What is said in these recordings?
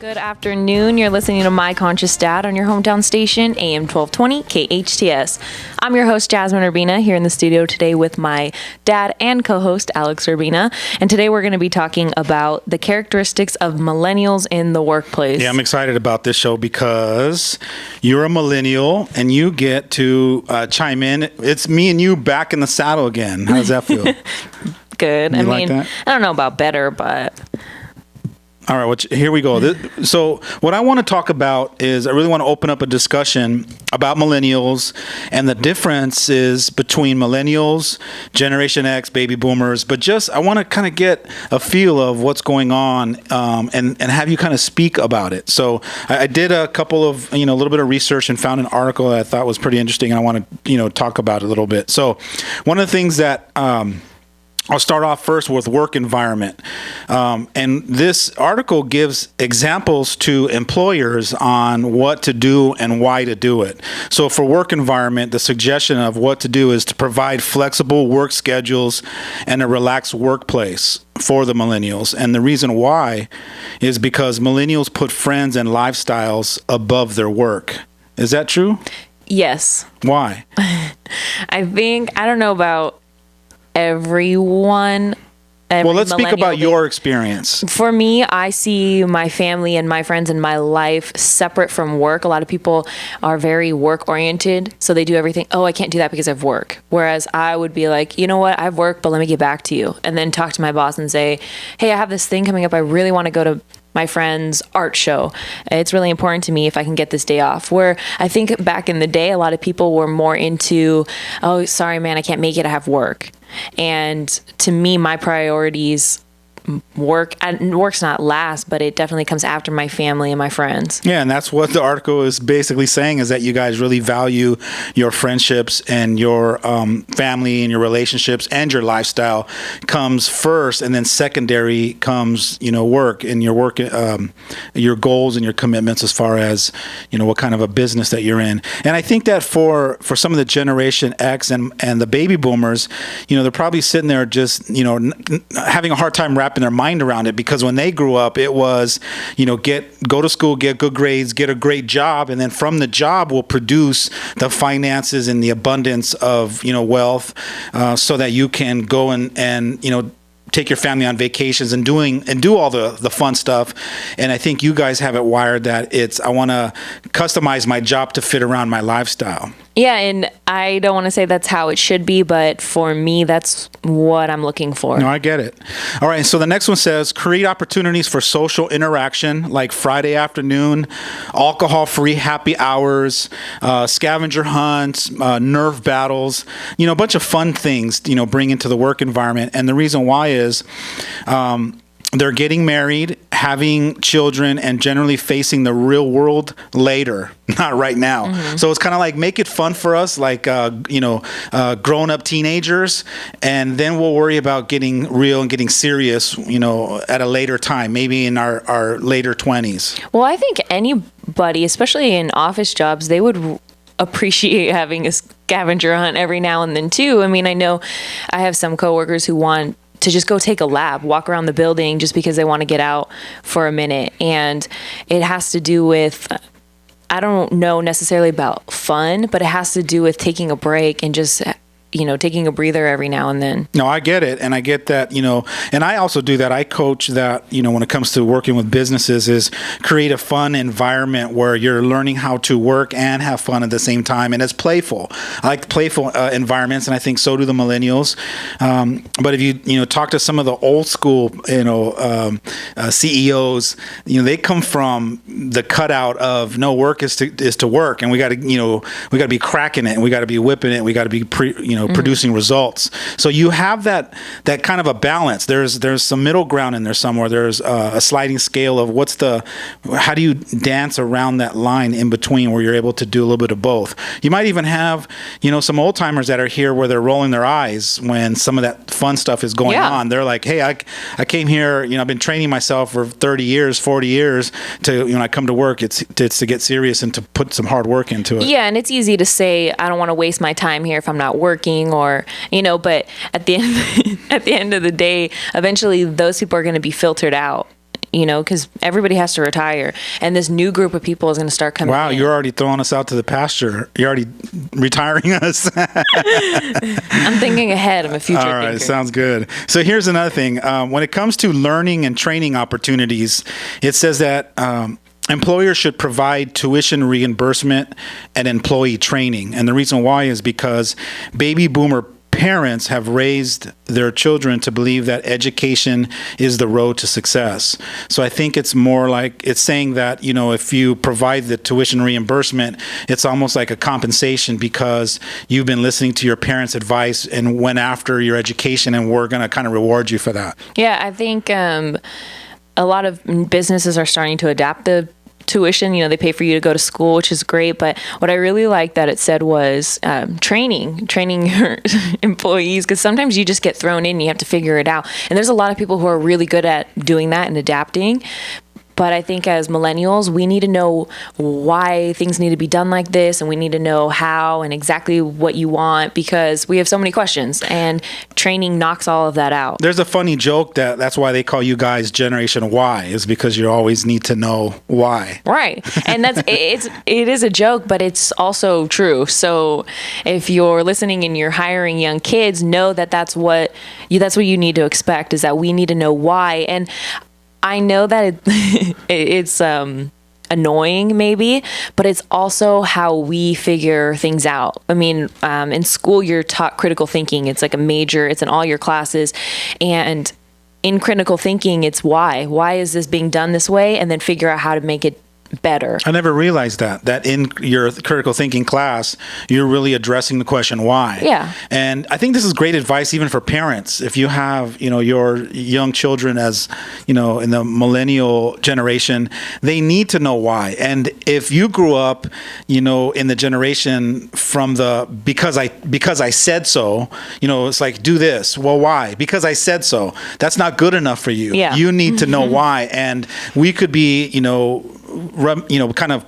Good afternoon. You're listening to My Conscious Dad on your hometown station, AM 1220 KHTS. I'm your host, Jazmine Urbina, here in the studio today with my dad and co-host, Alex Urbina. And today we're going to be talking about the characteristics of millennials in the workplace. Yeah, I'm excited about this show because you're a millennial and you get to chime in. It's me and you back in the saddle again. How does that feel? Good. You like that? I don't know about better, but... All right, here we go. So what I want to talk about is I really want to open up a discussion about millennials and the differences between millennials, Generation X, baby boomers, but just I want to kind of get a feel of what's going on and have you kind of speak about it. So I did a couple of, a little bit of research and found an article that I thought was pretty interesting and I want to, talk about it a little bit. So one of the things that I'll start off first with work environment. And this article gives examples to employers on what to do and why to do it. So for work environment, the suggestion of what to do is to provide flexible work schedules and a relaxed workplace for the millennials. And the reason why is because millennials put friends and lifestyles above their work. Is that true? Yes. Why? I don't know about everyone. Well, let's speak about your experience. For me, I see my family and my friends and my life separate from work. A lot of people are very work oriented, so they do everything. Oh, I can't do that because I have work. Whereas I would be like, you know what, I have work, but let me get back to you. And then talk to my boss and say, hey, I have this thing coming up. I really want to go to my friend's art show. It's really important to me if I can get this day off. Where I think back in the day, a lot of people were more into, oh, sorry, man, I can't make it. I have work. And to me, my priorities, work's not last, but it definitely comes after my family and my friends. Yeah, and that's what the article is basically saying, is that you guys really value your friendships and your family and your relationships and your lifestyle comes first, and then secondary comes, work and your goals and your commitments as far as, what kind of a business that you're in. And I think that for some of the Generation X and the baby boomers, they're probably sitting there just, having a hard time wrapping their mind around it, because when they grew up, it was, go to school, get good grades, get a great job, and then from the job will produce the finances and the abundance of, wealth, so that you can go and take your family on vacations and do all the fun stuff. And I think you guys have it wired that I want to customize my job to fit around my lifestyle. Yeah, and I don't want to say that's how it should be, but for me, that's what I'm looking for. No, I get it. All right, so the next one says, create opportunities for social interaction, like Friday afternoon, alcohol-free happy hours, scavenger hunts, Nerf battles, a bunch of fun things, bring into the work environment. And the reason why is they're getting married, having children, and generally facing the real world later, not right now. Mm-hmm. So it's kind of like, make it fun for us, like, grown-up teenagers, and then we'll worry about getting real and getting serious, at a later time, maybe in our later 20s. Well, I think anybody, especially in office jobs, they would appreciate having a scavenger hunt every now and then, too. I mean, I know I have some coworkers who want to just go take a lap, walk around the building just because they want to get out for a minute. And it has to do with, I don't know necessarily about fun, but it has to do with taking a break and just, taking a breather every now and then. No, I get it. And I get that, and I also do that. I coach that, when it comes to working with businesses, is create a fun environment where you're learning how to work and have fun at the same time. And it's playful. I like playful environments, and I think so do the millennials. But if you talk to some of the old school, CEOs, they come from the cutout of no, work is to work, and we got to be cracking it, and we got to be whipping it, we got to be producing results. So you have that kind of a balance. There's some middle ground in there somewhere. There's a sliding scale of how do you dance around that line in between where you're able to do a little bit of both. You might even have, some old timers that are here where they're rolling their eyes when some of that fun stuff is going on. They're like, hey, I came here, I've been training myself for 30 years, 40 years to, when I come to work, it's to get serious and to put some hard work into it. Yeah. And it's easy to say, I don't want to waste my time here if I'm not working, or but at the end of the day, eventually those people are going to be filtered out. because everybody has to retire. And this new group of people is going to start coming Wow, in. you're already throwing us out to the pasture. You're already retiring us. I'm thinking ahead. I'm a future All right, thinker. sounds good. So here's another thing. When it comes to learning and training opportunities, it says that employers should provide tuition reimbursement and employee training. And the reason why is because baby boomer parents have raised their children to believe that education is the road to success. So I think it's more like it's saying that, if you provide the tuition reimbursement, it's almost like a compensation because you've been listening to your parents' advice and went after your education, and we're going to kind of reward you for that. Yeah, I think a lot of businesses are starting to adapt the tuition. They pay for you to go to school, which is great. But what I really liked that it said was training your employees, because sometimes you just get thrown in and you have to figure it out. And there's a lot of people who are really good at doing that and adapting. But I think as millennials, we need to know why things need to be done like this, and we need to know how and exactly what you want, because we have so many questions, and training knocks all of that out. There's a funny joke that's why they call you guys Generation Y, is because you always need to know why. Right. And it is a joke, but it's also true. So if you're listening and you're hiring young kids, know that that's what you need to expect, is that we need to know why. And I know that it's annoying maybe, but it's also how we figure things out. I mean, in school, you're taught critical thinking. It's like a major, it's in all your classes. And in critical thinking, it's why. Why is this being done this way? And then figure out how to make it better. I never realized that in your critical thinking class, you're really addressing the question why. Yeah. And I think this is great advice even for parents. If you have, your young children as, in the millennial generation, they need to know why. And if you grew up, in the generation from the because I said so, it's like, do this. Well, why? Because I said so. That's not good enough for you. Yeah. You need to know why. And we could be, kind of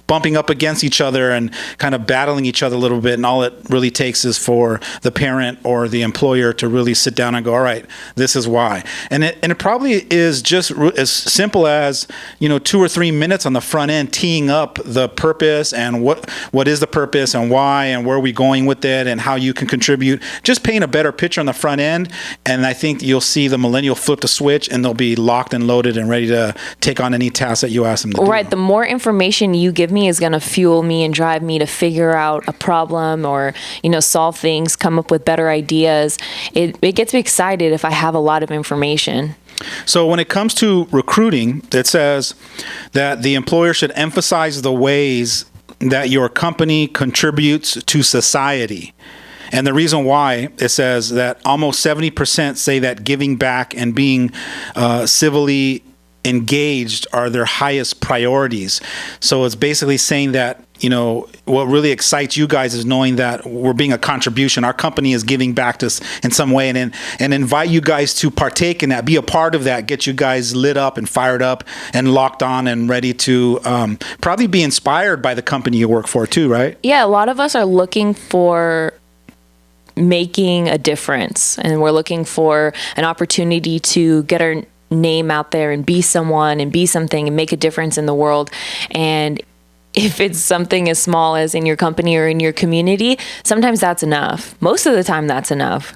bumping up against each other and kind of battling each other a little bit. And all it really takes is for the parent or the employer to really sit down and go, all right, this is why. And it probably is just as simple as, 2 or 3 minutes on the front end, teeing up the purpose and what is the purpose and why and where are we going with it and how you can contribute. Just paint a better picture on the front end. And I think you'll see the millennial flip the switch and they'll be locked and loaded and ready to take on any task that you ask them to do. Right. The more information you give me is going to fuel me and drive me to figure out a problem or, solve things, come up with better ideas. It gets me excited if I have a lot of information. So when it comes to recruiting, it says that the employer should emphasize the ways that your company contributes to society. And the reason why, it says that almost 70% say that giving back and being civilly engaged are their highest priorities. So it's basically saying that, what really excites you guys is knowing that we're being a contribution. Our company is giving back to us in some way, and invite you guys to partake in that, be a part of that, get you guys lit up and fired up and locked on and ready to probably be inspired by the company you work for too, right? Yeah, a lot of us are looking for making a difference, and we're looking for an opportunity to get our name out there and be someone and be something and make a difference in the world. And if it's something as small as in your company or in your community, sometimes that's enough. Most of the time that's enough.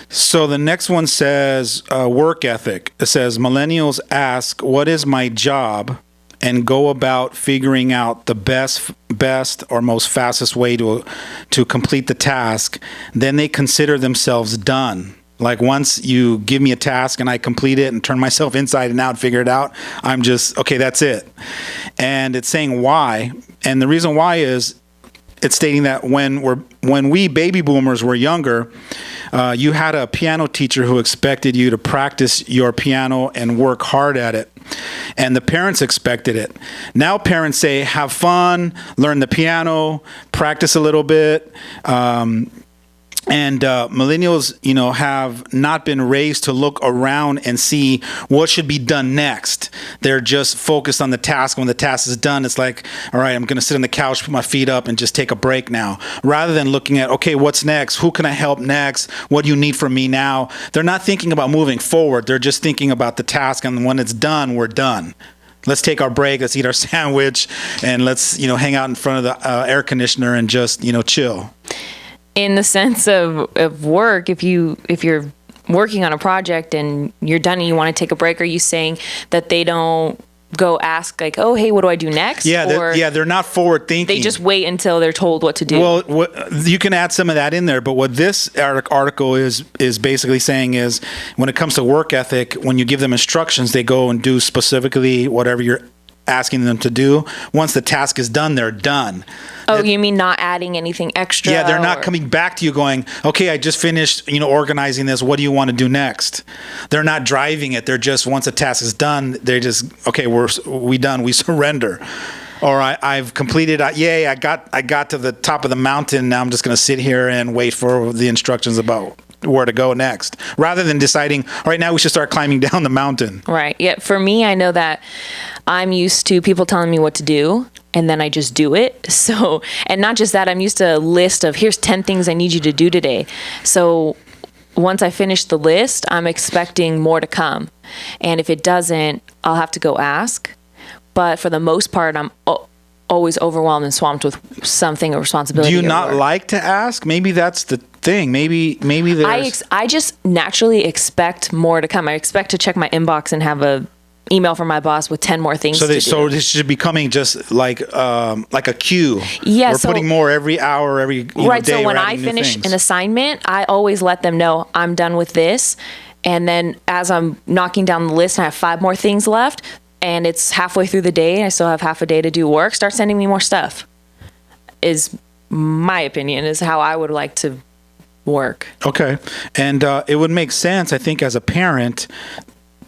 So the next one says work ethic. It says millennials ask, what is my job? And go about figuring out the best or most fastest way to complete the task. Then they consider themselves done. Like once you give me a task and I complete it and turn myself inside and out, figure it out, I'm just, okay, that's it. And it's saying why. And the reason why is it's stating that when we baby boomers were younger, you had a piano teacher who expected you to practice your piano and work hard at it. And the parents expected it. Now parents say, have fun, learn the piano, practice a little bit, And millennials, have not been raised to look around and see what should be done next. They're just focused on the task. When the task is done, it's like, all right, I'm going to sit on the couch, put my feet up, and just take a break now. Rather than looking at, okay, what's next? Who can I help next? What do you need from me now? They're not thinking about moving forward. They're just thinking about the task. And when it's done, we're done. Let's take our break. Let's eat our sandwich, and let's, hang out in front of the air conditioner and just, chill. In the sense of work, if you're working on a project and you're done and you want to take a break, are you saying that they don't go ask like, oh, hey, what do I do next? Yeah, they're not forward thinking. They just wait until they're told what to do. Well, you can add some of that in there, but what this article is basically saying is, when it comes to work ethic, when you give them instructions, they go and do specifically whatever you're asking them to do. Once the task is done, they're done. Oh, you mean not adding anything extra? Yeah, they're not coming back to you going, okay, I just finished, organizing this. What do you want to do next? They're not driving it. They're just, once a task is done, they're just, okay, we done. We surrender. Or I've completed. Yay! I got to the top of the mountain. Now I'm just going to sit here and wait for the instructions about where to go next, rather than deciding, all right, now we should start climbing down the mountain. Right. Yeah. For me, I know that I'm used to people telling me what to do, and then I just do it. So, and not just that, I'm used to a list of, here's 10 things I need you to do today. So once I finish the list, I'm expecting more to come. And if it doesn't, I'll have to go ask. But for the most part, I'm always overwhelmed and swamped with something or responsibility. Do you not like to ask? Maybe that's the thing. Maybe there's... I just naturally expect more to come. I expect to check my inbox and have a email from my boss with 10 more things to do. So this should be coming just like a queue. Yeah, we're putting more every hour, every right. day. So when I finish an assignment, I always let them know I'm done with this, and then as I'm knocking down the list, I have 5 more things left, and it's halfway through the day, and I still have half a day to do work. Start sending me more stuff. Is my opinion, is how I would like to work. Okay, and it would make sense, I think, as a parent,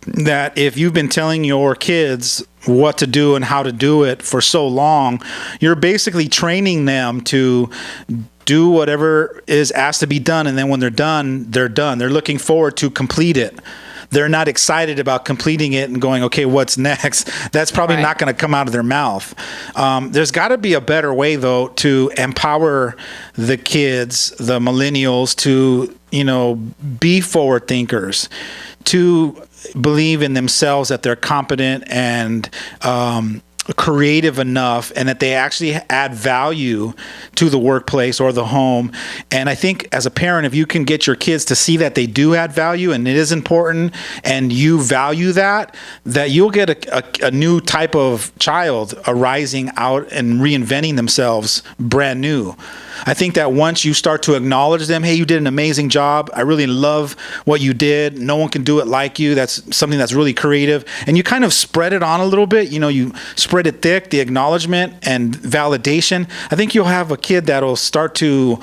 that if you've been telling your kids what to do and how to do it for so long, you're basically training them to do whatever is asked to be done, and then when they're done, they're done. They're looking forward to complete it. They're not excited about completing it and going, okay, what's next? That's probably not going to come out of their mouth. There's got to be a better way, though, to empower the kids, the millennials, to, be forward thinkers, to believe in themselves, that they're competent and creative enough, and that they actually add value to the workplace or the home. And I think as a parent, if you can get your kids to see that they do add value and it is important, and you value that you'll get a new type of child arising out and reinventing themselves brand new. I think that once you start to acknowledge them, hey, you did an amazing job. I really love what you did. No one can do it like you. That's something that's really creative. And you kind of spread it on a little bit. You spread it thick, the acknowledgement and validation. I think you'll have a kid that'll start to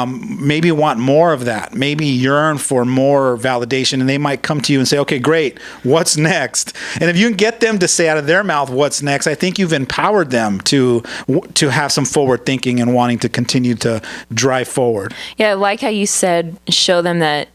maybe want more of that, maybe yearn for more validation. And they might come to you and say, okay, great, what's next? And if you can get them to say out of their mouth what's next, I think you've empowered them to have some forward thinking and wanting to continue to drive forward. Yeah, I like how you said, show them that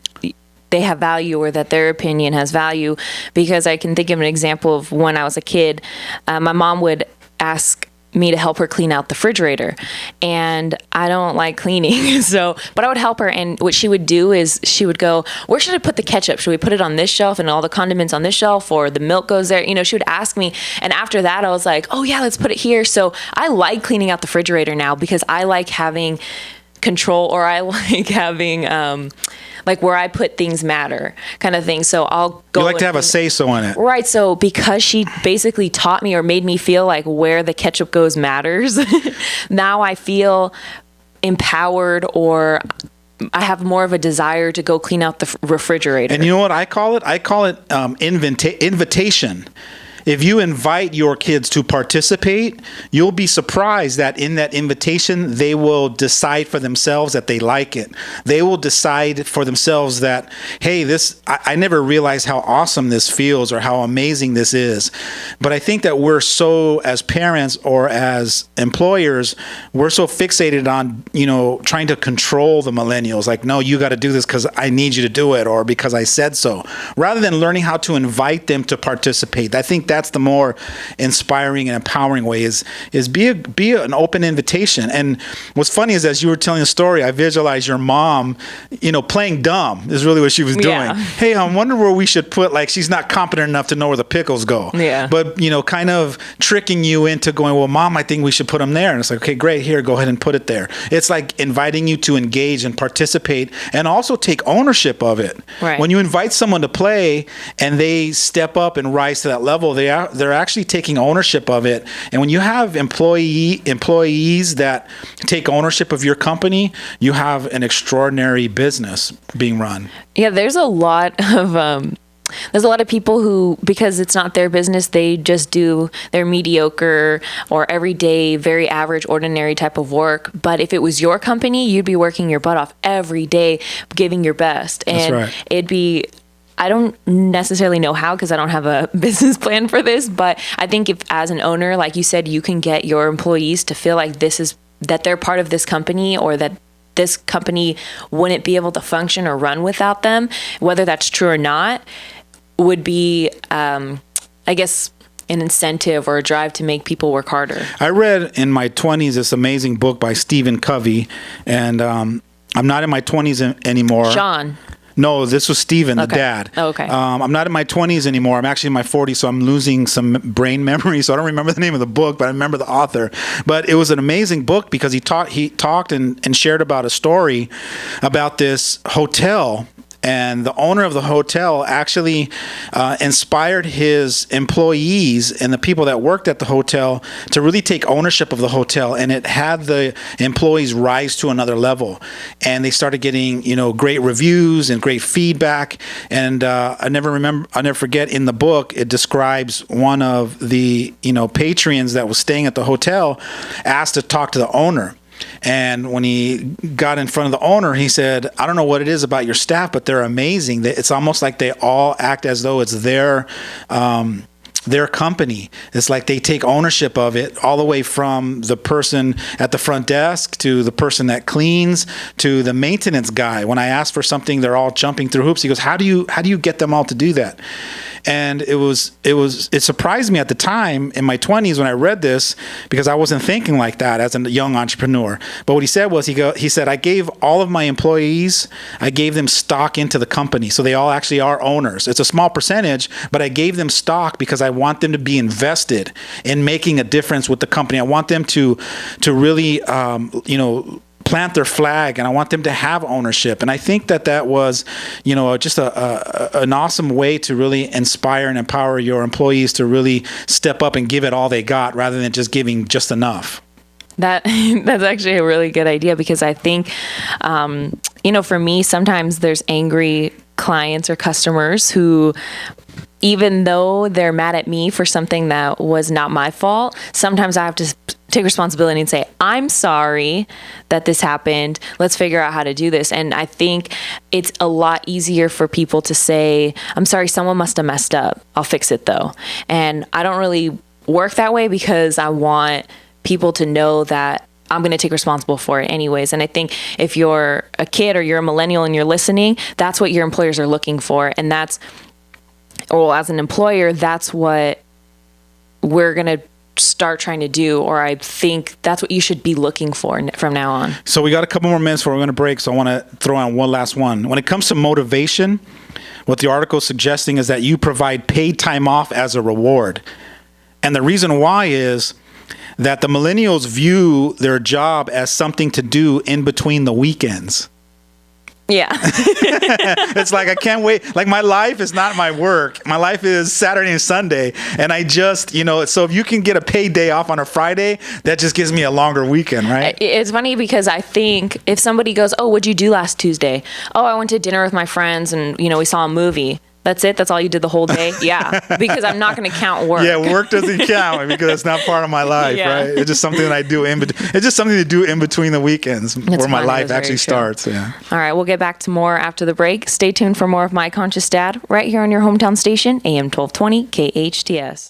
they have value, or that their opinion has value, because I can think of an example of when I was a kid. My mom would ask me to help her clean out the refrigerator, and I don't like cleaning, but I would help her. And what she would do is she would go, where should I put the ketchup? Should we put it on this shelf and all the condiments on this shelf, or the milk goes there? She would ask me, and after that I was like, oh yeah, let's put it here. So I like cleaning out the refrigerator now, because I like having control, or I like having like where I put things matter kind of thing. So I'll go. You like to have a say-so in it. Right. So because she basically taught me, or made me feel like where the ketchup goes matters, now I feel empowered, or I have more of a desire to go clean out the refrigerator. And you know what I call it? I call it invitation. if you invite your kids to participate, you'll be surprised that in that invitation, they will decide for themselves that they like it. They will decide for themselves that, hey, I never realized how awesome this feels or how amazing this is. But I think that we're so, as parents or as employers, we're so fixated on, trying to control the millennials. Like, no, you got to do this because I need you to do it or because I said so. Rather than learning how to invite them to participate. I think that's the more inspiring and empowering way is be an open invitation. And what's funny is, as you were telling the story, I visualized your mom, playing dumb is really what she was doing. Yeah. Hey, I wonder where we should put, like, she's not competent enough to know where the pickles go. Yeah. But, kind of tricking you into going, well, Mom, I think we should put them there. And it's like, okay, great, here, go ahead and put it there. It's like inviting you to engage and participate and also take ownership of it. Right. When you invite someone to play and they step up and rise to that level, they're actually taking ownership of it. And when you have employees that take ownership of your company, you have an extraordinary business being run. Yeah, there's a lot of people who, because it's not their business, they just do their mediocre or everyday, very average, ordinary type of work. But if it was your company, you'd be working your butt off every day, giving your best. And That's right. it'd be, I don't necessarily know how, because I don't have a business plan for this, but I think if, as an owner, like you said, you can get your employees to feel like that they're part of this company, or that this company wouldn't be able to function or run without them, whether that's true or not, would be, I guess, an incentive or a drive to make people work harder. I read in my 20s this amazing book by Stephen Covey, and I'm not in my 20s anymore. Sean. No, this was Stephen, the Okay. dad. Oh, okay. I'm not in my 20s anymore. I'm actually in my 40s, so I'm losing some brain memory. So I don't remember the name of the book, but I remember the author. But it was an amazing book because he talked and shared about a story about this hotel. And the owner of the hotel actually inspired his employees and the people that worked at the hotel to really take ownership of the hotel. And it had the employees rise to another level. And they started getting, great reviews and great feedback. And I never forget, in the book, it describes one of the, patrons that was staying at the hotel asked to talk to the owner. And when he got in front of the owner, he said, I don't know what it is about your staff, but they're amazing. It's almost like they all act as though it's their company. It's like they take ownership of it, all the way from the person at the front desk to the person that cleans to the maintenance guy. When I ask for something, they're all jumping through hoops. He goes, how do you get them all to do that? And it surprised me at the time in my 20s when I read this, because I wasn't thinking like that as a young entrepreneur. But what he said was, he said, I gave all of my employees, I gave them stock into the company. So they all actually are owners. It's a small percentage, but I gave them stock because I want them to be invested in making a difference with the company. I want them to really, plant their flag, and I want them to have ownership. And I think that was, just an awesome way to really inspire and empower your employees to really step up and give it all they got, rather than just giving just enough. That's actually a really good idea, because I think, for me, sometimes there's angry clients or customers who, even though they're mad at me for something that was not my fault, sometimes I have to take responsibility and say, I'm sorry that this happened. Let's figure out how to do this. And I think it's a lot easier for people to say, I'm sorry, someone must have messed up. I'll fix it though. And I don't really work that way, because I want people to know that I'm going to take responsible for it anyways. And I think if you're a kid or you're a millennial and you're listening, that's what your employers are looking for. And as an employer, that's what we're going to start trying to do, or I think that's what you should be looking for from now on. So we got a couple more minutes before we're going to break, so I want to throw on one last one. When it comes to motivation, what the article is suggesting is that you provide paid time off as a reward. And the reason why is that the millennials view their job as something to do in between the weekends. Yeah. It's like, I can't wait. Like, my life is not my work. My life is Saturday and Sunday. And I just, so if you can get a paid day off on a Friday, that just gives me a longer weekend, right? It's funny, because I think if somebody goes, oh, what'd you do last Tuesday? Oh, I went to dinner with my friends and, we saw a movie. That's it? That's all you did the whole day? Yeah, because I'm not going to count work. Yeah, work doesn't count because it's not part of my life, Yeah. right? It's just something that I do it's just something to do in between the weekends where my funny. life That's very actually true. starts. Yeah. All right, we'll get back to more after the break. Stay tuned for more of My Conscious Dad right here on your hometown station, AM 1220 KHTS.